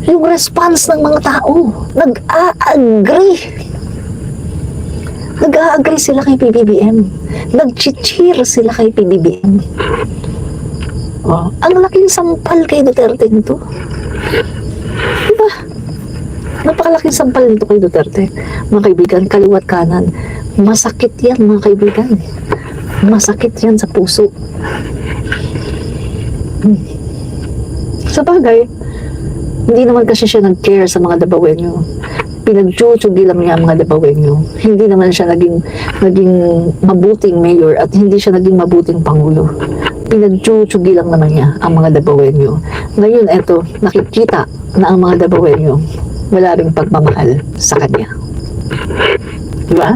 Yung response ng mga tao, nag-a-agree. Nag-a-agree sila kay PBBM. Nag-cheer sila kay PBBM. Oh, ang laking sampal kay Duterte nito. Diba? Napakalaking sampal nito kay Duterte. Mga kaibigan, kaliwat kanan. Masakit yan, mga kaibigan. Masakit yan sa puso. Sa bagay, hindi naman kasi siya nag-care sa mga Dabawenyo. Pinagchuchugi lang niya ang mga Dabawenyo. Hindi naman siya naging mabuting mayor at hindi siya naging mabuting pangulo. Pinagchuchugi lang naman niya ang mga Dabawenyo. Ngayon, eto, nakikita na ang mga Dabawenyo wala ring pagmamahal sa kanya. Diba?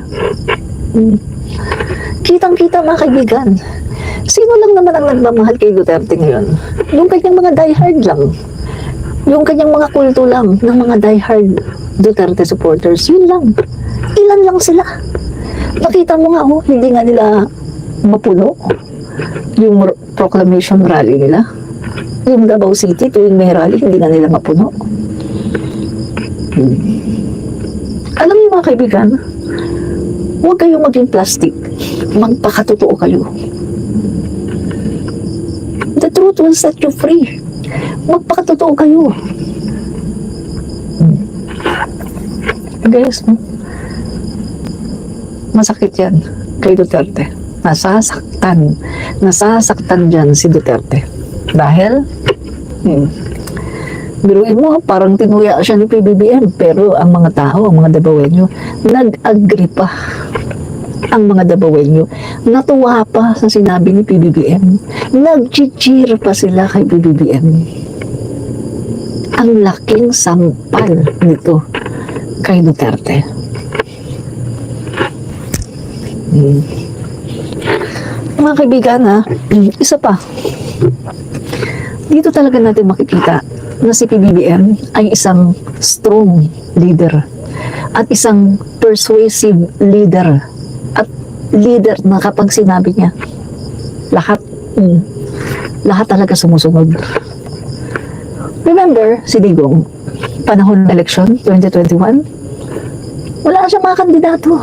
Kitang-kita, mga kaibigan. Sino lang naman ang nagmamahal kay Duterte ngayon? Yung kanyang mga diehard lang. Yung kanyang mga kulto lang ng mga diehard Duterte supporters. Yun lang. Ilan lang sila. Nakita mo nga, oh, hindi nga nila mapuno yung proclamation rally nila. Yung Davao City, tuwing may rally, hindi nga nila mapuno. Alam niyo, mga kaibigan, huwag kayong maging plastic. Magpakatotoo kayo. The truth will set you free. Magpakatotoo kayo. Guys, masakit yan kay Duterte. Nasasaktan dyan si Duterte. Dahil, biruin mo, parang tinuya siya ni PBBM, pero ang mga tao, ang mga Dabawenyo, nag-agree pa. Ang mga Dabawenyo, natuwa pa sa sinabi ni PBBM. Nag-cheer pa sila kay PBBM. Ang laking sampal nito kay Duterte. Mga kaibigan, isa pa. Dito talaga natin makikita na si PBBM ay isang strong leader at isang persuasive leader at leader na kapag sinabi niya lahat talaga sumusunod. Remember si Digong panahon ng election 2021, wala siyang mga kandidato.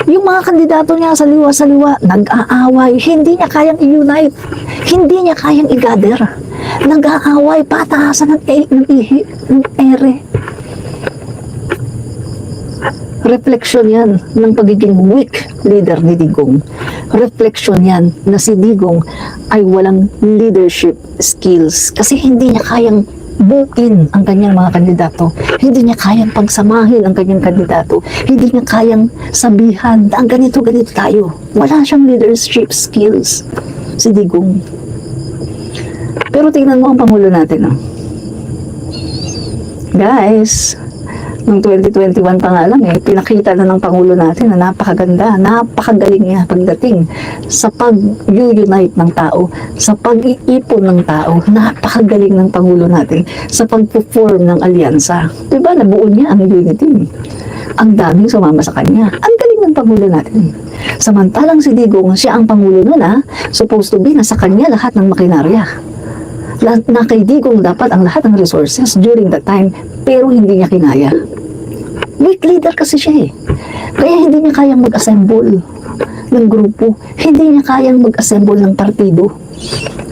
Yung mga kandidato niya sa liwa nag-aaway, hindi niya kayang i-unite, hindi niya kayang i-gather, nag-aaway, pataasan ng ere. Refleksyon yan ng pagiging weak leader ni Digong. Refleksyon yan na si Digong ay walang leadership skills kasi hindi niya kayang buuin ang kanyang mga kandidato. Hindi niya kayang pagsamahin ang kanyang kandidato. Hindi niya kayang sabihan ang ganito tayo. Wala siyang leadership skills si Digong. Pero tingnan mo ang Pangulo natin. Guys, noong 2021 pa nga lang pinakita na ng Pangulo natin na napakaganda, napakagaling niya pagdating sa pag-unite ng tao, sa pag-iipon ng tao. Napakagaling ng Pangulo natin sa pag-perform ng alyansa. Diba, nabuo niya ang unity. Ang daming sumama sa kanya. Ang galing ng Pangulo natin. Samantalang si Digong, siya ang Pangulo nun supposed to be nasa kanya lahat ng makinarya. Na kay Digong dapat ang lahat ng resources during that time, pero hindi niya kinaya. Weak leader kasi siya Kaya hindi niya kayang mag-assemble ng grupo. Hindi niya kayang mag-assemble ng partido.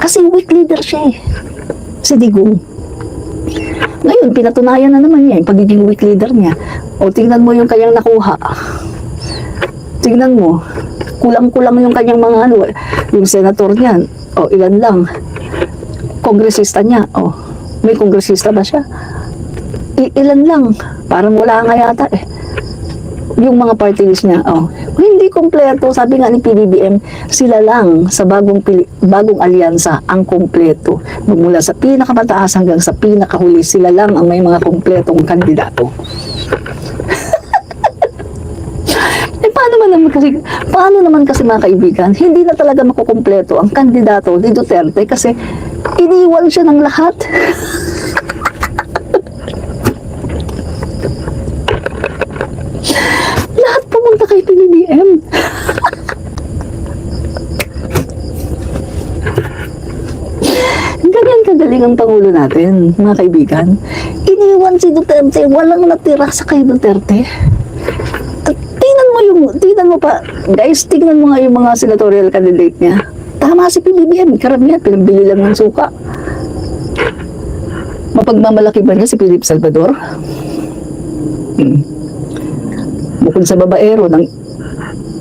Kasi weak leader siya si Digong. Ngayon, pinatunayan na naman niya yung pagiging weak leader niya. O, tingnan mo yung kanyang nakuha. Tingnan mo, kulang-kulang yung kanyang mga yung senator niyan. O, ilan lang. Kongresista niya. O, may kongresista ba siya? Ilan lang. Parang wala nga yata yung mga party list niya. Hindi kompleto. Sabi nga ni PBBM, sila lang sa bagong alyansa ang kompleto. Mula sa pinakamataas hanggang sa pinakahuli, sila lang ang may mga kompletong kandidato. Paano naman kasi mga kaibigan, hindi na talaga makukumpleto ang kandidato ni Duterte kasi iniwan siya ng lahat. Lahat pumunta kay PBBM. Ganyan kagaling galing ang Pangulo natin, mga kaibigan. Iniwan si Duterte, walang natira sa kay Duterte. At tingnan mo pa, guys, tingnan mo nga yung mga senatorial candidate niya. Tama si PBBM, karamihan, pinabili lang ng suka. Mapagmamalaki ba niya si Philip Salvador? Bukod sa babaero,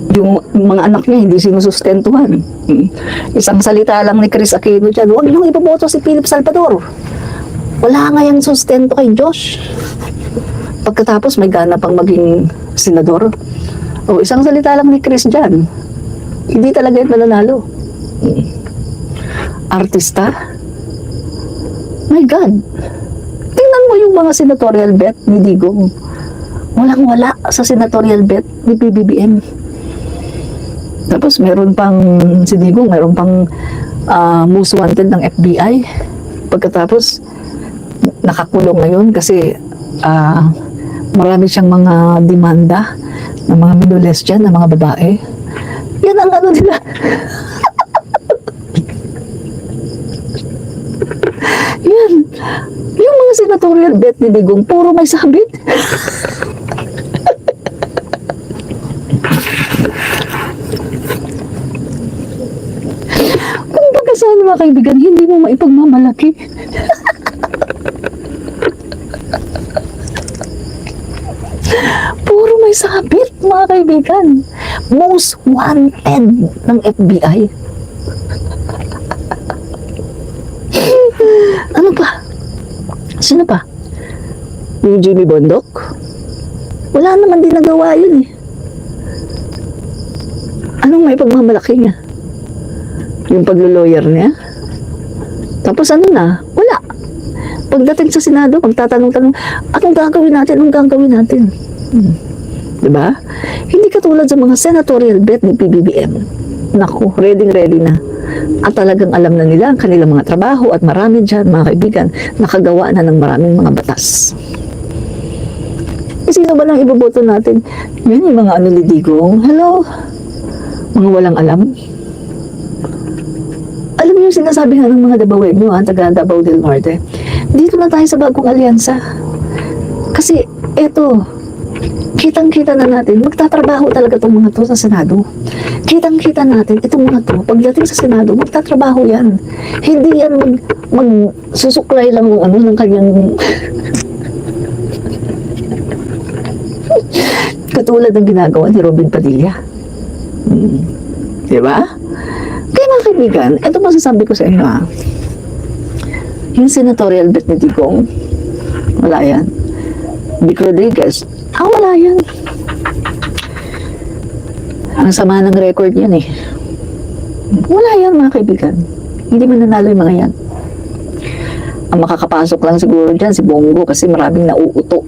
yung mga anak niya hindi sinusustentuhan. Isang salita lang ni Chris Aquino dyan, huwag niyong ipoboto si Philip Salvador. Wala nga yung sustento kay Josh. Pagkatapos may gana pang maging senador. O isang salita lang ni Chris dyan, hindi talaga yung mananalo. Artista? My God! Tingnan mo yung mga senatorial bet ni Digong. Walang-wala sa senatorial bet ni PBBM. Tapos meron pang si Digong, meron pang most wanted ng FBI. Pagkatapos nakakulong ngayon kasi marami siyang mga demanda ng mga middle-aged dyan, ng mga babae. Yan ang ano nila. Yan. Yung mga senatorial bet ni Digong, puro may sabit. Kung pagkasaan mga kaibigan, hindi mo maipagmamalaki. Puro may sabit, mga kaibigan. Most wanted ng FBI. Ano pa? Sino pa? Yung Jimmy Bondok? Wala naman din nagawa yun eh. Anong may pagmamalaki niya? Yung paglo-lawyer niya? Tapos ano na? Wala. Pagdating sa Senado, magtatanong-tanong, anong gagawin natin? Anong gagawin natin? Diba? Hindi katulad sa mga senatorial bet ni PBBM. Naku, ready na. At talagang alam na nila ang kanilang mga trabaho at marami dyan, mga kaibigan, nakagawa na ng maraming mga batas. Sino ba lang iboboto natin? Yan yung mga ano ni Digong. Hello? Mga walang alam. Alam niyo yung sinasabi nga ng mga Dabawenyo, taga Davao del Norte. Dito na tayo sa bagong alyansa. Kasi eto, kitang-kita na natin, magtatrabaho talaga itong mga to sa Senado. Kitang-kita natin, itong mga to, pagdating sa Senado, magtatrabaho yan. Hindi yan magsusuklay lang ng ano ng kanyang katulad ng ginagawa ni Robin Padilla. Diba? Kaya mga kaibigan, ito masasabi ko sa inyo yung senatorial bet ni Digong, wala yan. Vic Rodriguez, wala yan. Ang sama ng record yan eh. Wala yan mga kaibigan. Hindi mananalo yung mga yan. Ang makakapasok lang siguro dyan si Bongo kasi maraming nauuto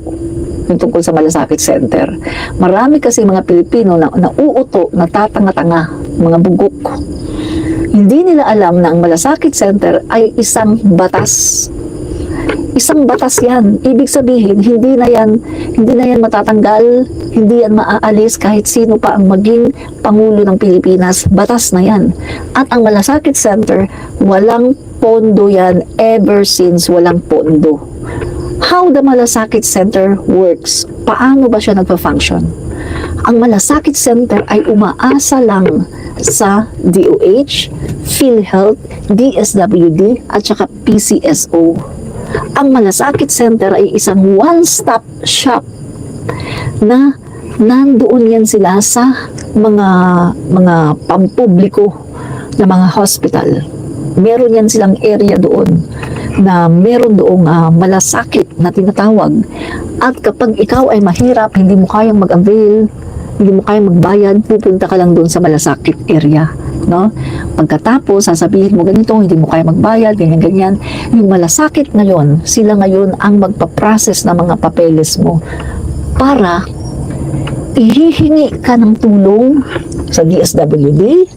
yung tungkol sa Malasakit Center. Marami kasi mga Pilipino na nauuto, natatanga-tanga, mga bugok. Hindi nila alam na ang Malasakit Center ay isang batas. Isang batas yan. Ibig sabihin, hindi na yan matatanggal, hindi yan maaalis kahit sino pa ang maging Pangulo ng Pilipinas. Batas na yan. At ang Malasakit Center, walang pondo yan ever since walang pondo. How the Malasakit Center works? Paano ba siya nagpa-function? Ang Malasakit Center ay umaasa lang sa DOH, PhilHealth, DSWD, at saka PCSO. Ang Malasakit Center ay isang one-stop shop na nandoon yan sila sa mga pampubliko na mga hospital. Meron yan silang area doon na meron doong malasakit na tinatawag. At kapag ikaw ay mahirap, hindi mo kayang mag-avail, hindi mo kayang magbayad, pupunta ka lang doon sa malasakit area. No? Pagkatapos, sasabihin mo ganito, hindi mo kaya magbayad, ganyan-ganyan. Yung malasakit ngayon, sila ngayon ang magpa-process ng mga papeles mo para ihihingi ka ng tulong sa DSWD,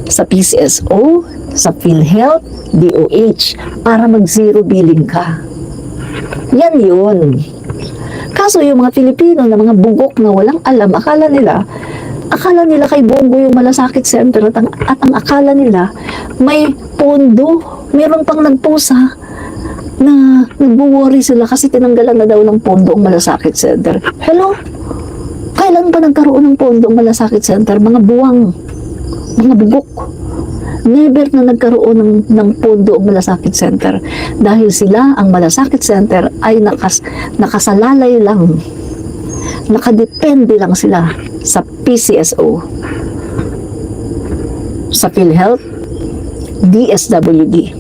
sa PCSO, sa PhilHealth, DOH, para mag-zero billing ka. Yan yun. Kaso yung mga Pilipino na mga bugok na walang alam, akala nila kay Bongo yung Malasakit Center at ang akala nila may pondo. Meron pang nagposa na nagwo-worry sila kasi tinanggalan na daw ng pondo ang Malasakit Center. Hello? Kailan ba nagkaroon ng pondo ang Malasakit Center? Mga buwang, mga bugok. Never na nagkaroon ng pondo ang Malasakit Center dahil sila, ang Malasakit Center, ay nakasalalay lang, nakadepende lang sila sa PCSO, sa PhilHealth, DSWD,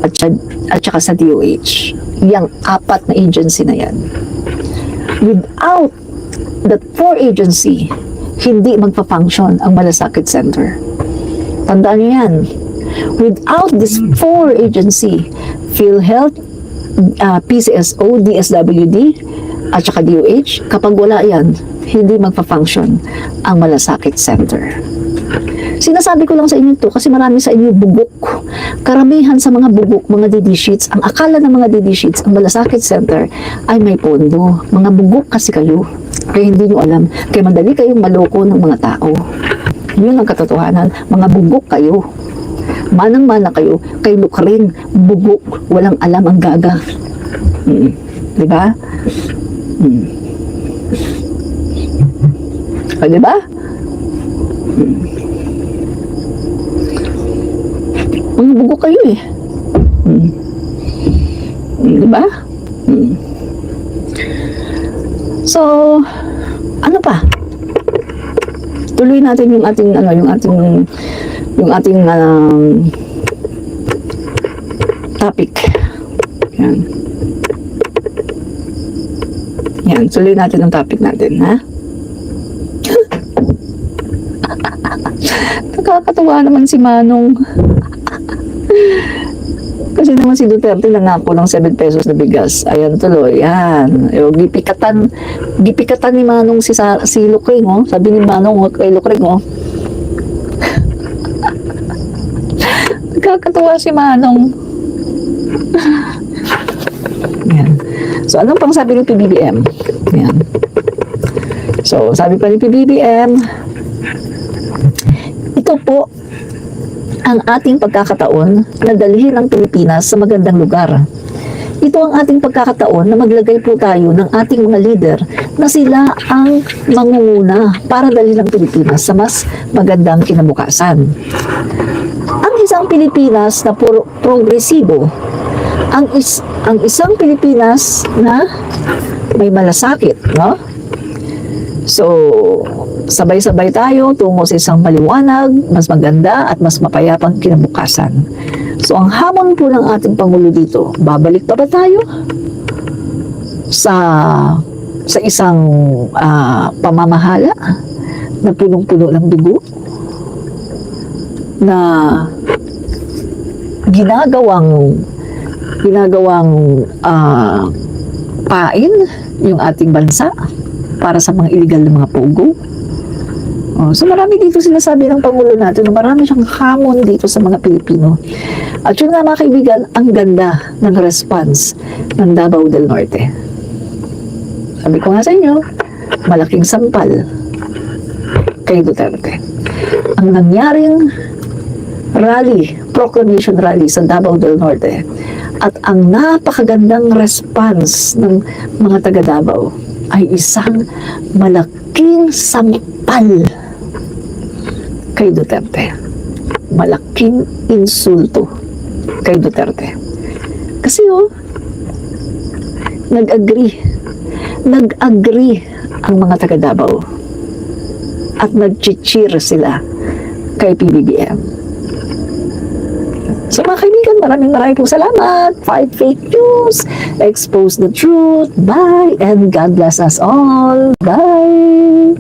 at saka sa DOH. Yang apat na agency na yan. Without that four agency, hindi magpa-function ang Malasakit Center. Tandaan nyo yan. Without this four agency, PhilHealth, PCSO, DSWD, at saka DOH, kapag wala yan, hindi magpa-function ang Malasakit Center. Sinasabi ko lang sa inyo to kasi marami sa inyo bugok. Karamihan sa mga bugok, mga DD sheets, ang akala ng mga DD sheets, ang Malasakit Center ay may pondo. Mga bugok kasi kayo. Kaya hindi nyo alam. Kaya madali kayong maloko ng mga tao. Yun ang katotohanan. Mga bugok kayo. Manang-mana kayo. Kay Lukring, bugok. Walang alam ang gaga. Diba? O, diba? Mga bugok kayo eh. Diba? So, ano pa? Tuloy natin yung ating topic. Yan. Yan, tuloy natin ang topic natin, ha? Nakakatawa naman si Manong. Kasi naman si Duterte nangako ng 7 pesos na bigas. Ayan tuloy, yan. Gipikatan ni Manong si Lukring, oh. Sabi ni Manong kay Lukring, oh. Nakakatawa si Manong. Yan. So, anong pang sabi ng PBBM? Yan. So, sabi pa ni PBBM, ito po ang ating pagkakataon na dalhin ang Pilipinas sa magandang lugar. Ito ang ating pagkakataon na maglagay po tayo ng ating mga leader na sila ang mangunguna para dalhin ang Pilipinas sa mas magandang kinabukasan. Ang isang Pilipinas na progresibo, ang isang Pilipinas na may malasakit, no? So, sabay-sabay tayo tungo sa isang maliwanag, mas maganda at mas mapayapang kinabukasan. So, ang hamon po ng ating Pangulo dito, babalik pa ba tayo sa isang pamamahala na punong-puno ng dugo na ginagawang pain yung ating bansa para sa mga illegal na mga pogo. So marami dito sinasabi ng Pangulo natin na marami siyang hamon dito sa mga Pilipino. At yun nga mga kaibigan, ang ganda ng response ng Davao del Norte. Sabi ko nga sa inyo, malaking sampal kay Duterte. Ang nangyaring proclamation rally sa Davao del Norte at ang napakagandang response ng mga taga Davao ay isang malaking sampal kay Duterte. Malaking insulto kay Duterte. Kasi nag-agree ang mga taga Davao at nag-cheer sila kay PBBM. So mga kaibigan, maraming po salamat. Fight fake news, expose the truth. Bye, and God bless us all. Bye.